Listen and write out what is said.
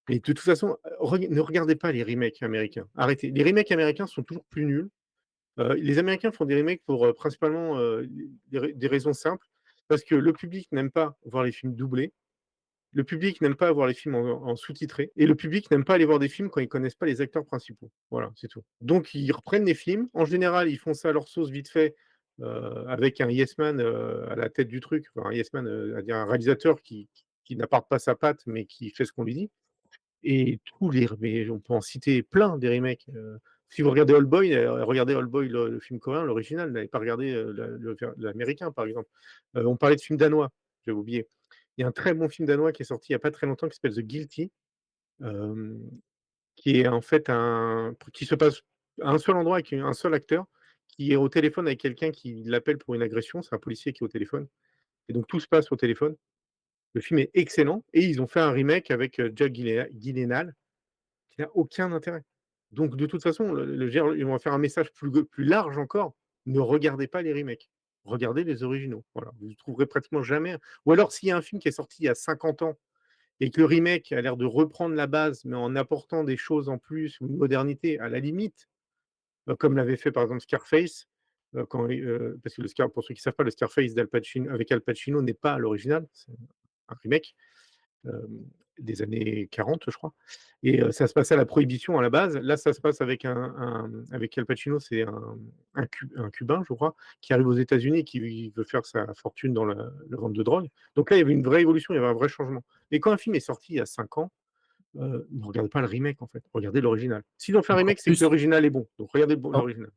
Et de toute façon, ne regardez pas les remakes américains. Arrêtez. Les remakes américains sont toujours plus nuls. Les Américains font des remakes pour, principalement, des raisons simples, parce que le public n'aime pas voir les films doublés, le public n'aime pas voir les films en sous-titré et le public n'aime pas aller voir des films quand ils connaissent pas les acteurs principaux. Voilà, c'est tout. Donc ils reprennent les films. En général, ils font ça à leur sauce vite fait, avec un yes man, à la tête du truc. Enfin un yes man, c'est-à-dire un réalisateur qui n'apporte pas sa patte, mais qui fait ce qu'on lui dit. Et tous les mais on peut en citer plein des remakes, si vous regardez Oldboy, regardez Oldboy le film coréen, l'original, n'avez pas regardé, l'américain, par exemple. On parlait de films danois, j'avais oublié. Il y a un très bon film danois qui est sorti il y a pas très longtemps qui s'appelle The Guilty, hem, qui est en fait qui se passe à un seul endroit avec un seul acteur, qui est au téléphone avec quelqu'un qui l'appelle pour une agression, c'est un policier qui est au téléphone et donc tout se passe au téléphone. Le film est excellent et ils ont fait un remake avec, Jake Gyllenhaal qui n'a aucun intérêt. Donc de toute façon, ils vont faire un message plus large encore, ne regardez pas les remakes, regardez les originaux. Voilà, vous ne trouverez pratiquement jamais ou alors s'il y a un film qui est sorti il y a 50 ans et que le remake a l'air de reprendre la base, mais en apportant des choses en plus ou une modernité à la limite, comme l'avait fait par exemple Scarface, parce que pour ceux qui ne savent pas, le Scarface d'Al Pacino avec Al Pacino n'est pas l'original, c'est un remake des années 40, je crois. Et ça se passait à la Prohibition à la base. Là, ça se passe avec Al Pacino, c'est un Cubain, je crois, qui arrive aux États-Unis et qui veut faire sa fortune dans la vente de drogue. Donc là, il y avait une vraie évolution, il y avait un vrai changement. Mais quand un film est sorti il y a 5 ans, ne regardez pas le remake, en fait, regardez l'original. S'ils ont fait un Donc en remake, c'est que plus l'original est bon, donc regardez en l'original.